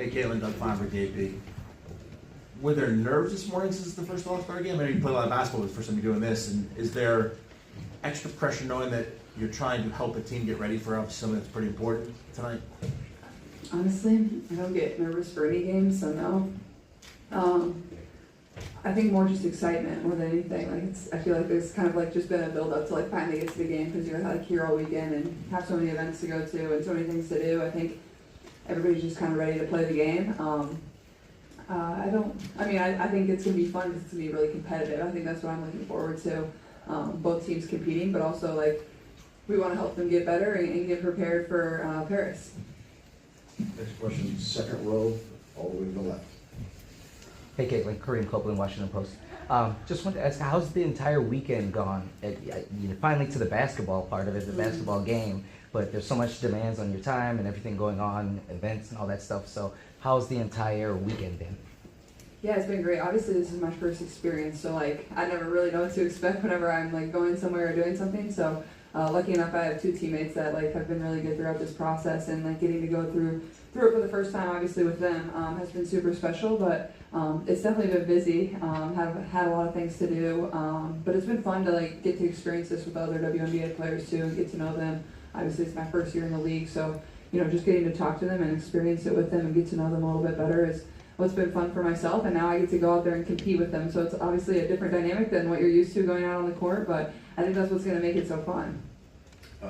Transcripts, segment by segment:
Hey, Caitlin, Doug Fine for DAP. Were there nerves this morning since the first All-Star game? I know you played a lot of basketball, but the first time you're doing this, and is there extra pressure knowing that you're trying to help a team get ready for something that's pretty important tonight? Honestly, I don't get nervous for any game, so no. I think more just excitement more than anything. I feel like there's kind of like just been a build up to like finally get to the game because you're like here all weekend and have so many events to go to and so many things to do. I think everybody's just kind of ready to play the game. I think it's going to be fun because it's going to be really competitive. I think that's what I'm looking forward to. Both teams competing, but also like we want to help them get better and get prepared for Paris. Next question, second row, all the way to the left. Hey, Caitlin, Kareem Copeland, Washington Post. Just wanted to ask, how's the entire weekend gone? You're finally to the basketball part of it, the basketball game, but there's so much demands on your time and everything going on, events and all that stuff. So how's the entire weekend been? Yeah, it's been great. Obviously, this is my first experience, so like I never really know what to expect whenever I'm like going somewhere or doing something. So lucky enough, I have two teammates that like have been really good throughout this process, and like getting to go through it for the first time, obviously with them, has been super special. But it's definitely been busy. Have had a lot of things to do, but it's been fun to like get to experience this with other WNBA players too, and get to know them. Obviously, it's my first year in the league, so just getting to talk to them and experience it with them and get to know them a little bit better is what's been fun for myself, and now I get to go out there and compete with them. So it's obviously a different dynamic than what you're used to going out on the court, but I think that's what's going to make it so fun.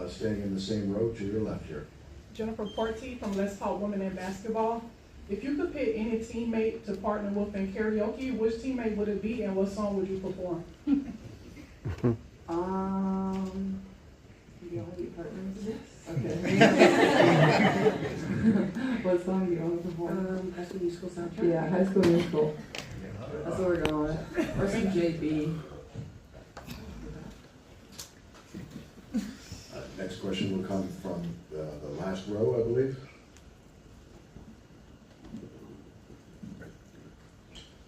Staying in the same row to your left here. Jennifer Porty from Let's Talk Women in Basketball. If you could pick any teammate to partner with in karaoke, which teammate would it be and what song would you perform? You want to be partners? Yes. Okay. What song do you want to perform? High School Musical soundtrack. Yeah, High School Musical. That's what we're going with. Or some JB. Next question will come from the last row, I believe.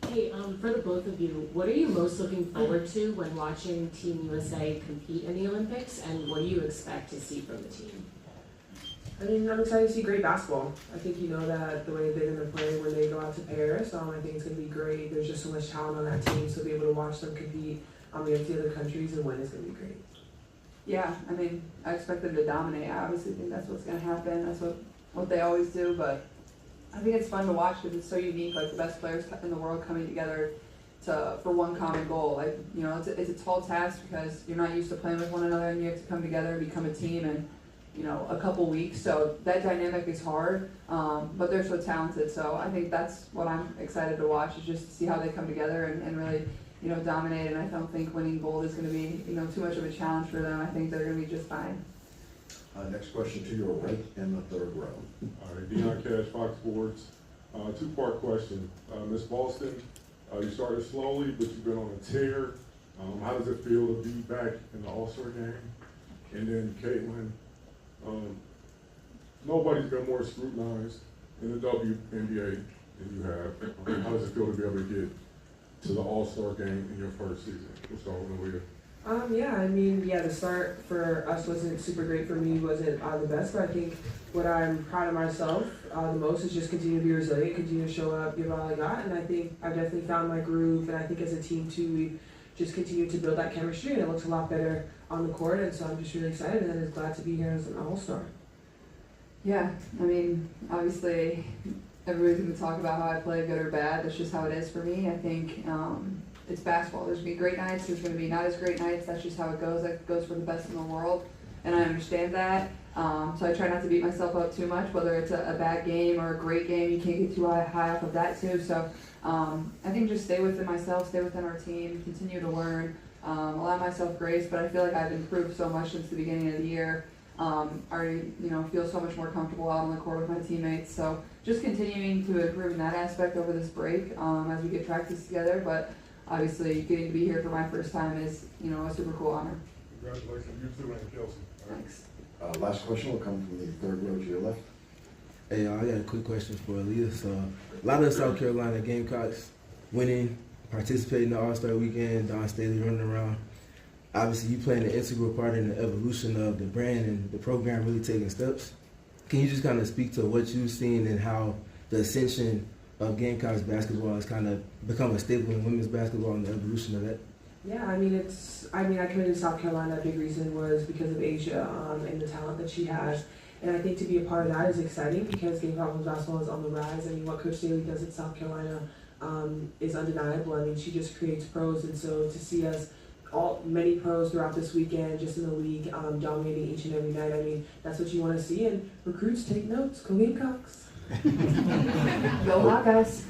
Hey, for the both of you, what are you most looking forward to when watching Team USA compete in the Olympics, and what do you expect to see from the team? I mean, I'm excited to see great basketball. I think that the way they're going to play when they go out to Paris, I think it's going to be great. There's just so much talent on that team, so be able to watch them compete against the other countries and win is going to be great. Yeah, I mean, I expect them to dominate. I obviously think that's what's going to happen. That's what they always do, but I think it's fun to watch because it's so unique, like the best players in the world coming together for one common goal. Like, it's a tall task because you're not used to playing with one another, and you have to come together and become a team in, a couple weeks. So that dynamic is hard, but they're so talented. So I think that's what I'm excited to watch, is just to see how they come together and really, dominate. And I don't think winning gold is going to be, too much of a challenge for them. I think they're going to be just fine. Next question to your right in the third row. All right, Deion Cash, Fox Sports. Two-part question. Ms. Boston, you started slowly, but you've been on a tear. How does it feel to be back in the All-Star game? And then Caitlin, nobody's been more scrutinized in the WNBA than you have. How does it feel to be able to get to the All-Star game in your first season? We'll start with Aliyah. The start for us wasn't super great for me, wasn't the best, but I think what I'm proud of myself the most is just continue to be resilient, continue to show up, give all I got, and I think I've definitely found my groove, and I think as a team too, we just continue to build that chemistry, and it looks a lot better on the court, and so I'm just really excited and is glad to be here as an All-Star. Yeah, I mean, obviously, everybody's going to talk about how I play, good or bad. That's just how it is for me. I think it's basketball. There's going to be great nights. There's going to be not as great nights. That's just how it goes. That goes for the best in the world, and I understand that. So I try not to beat myself up too much, whether it's a bad game or a great game. You can't get too high off of that too. So I think just stay within myself, stay within our team, continue to learn, allow myself grace. But I feel like I've improved so much since the beginning of the year. I feel so much more comfortable out on the court with my teammates. So just continuing to improve in that aspect over this break as we get practice together. But obviously, getting to be here for my first time is, a super cool honor. Congratulations, you too, and Kelsey. Thanks. Last question will come from the third row to your left. Hey, I got a quick question for Aliyah. So, a lot of South Carolina Gamecocks winning, participating in the All-Star Weekend, Don Staley running around. Obviously, you playing an integral part in the evolution of the brand and the program really taking steps. Can you just kind of speak to what you've seen and how the ascension of Gamecocks basketball has kind of become a staple in women's basketball and the evolution of that? Yeah, I mean, I committed to South Carolina. A big reason was because of Asia and the talent that she has. And I think to be a part of that is exciting because Gamecock women's basketball is on the rise. I mean, what Coach Daly does at South Carolina is undeniable. I mean, she just creates pros, and so to see us many pros throughout this weekend, just in the league, dominating each and every night. I mean, that's what you want to see. And recruits, take notes. Go Gamecocks. Go Hawkeyes.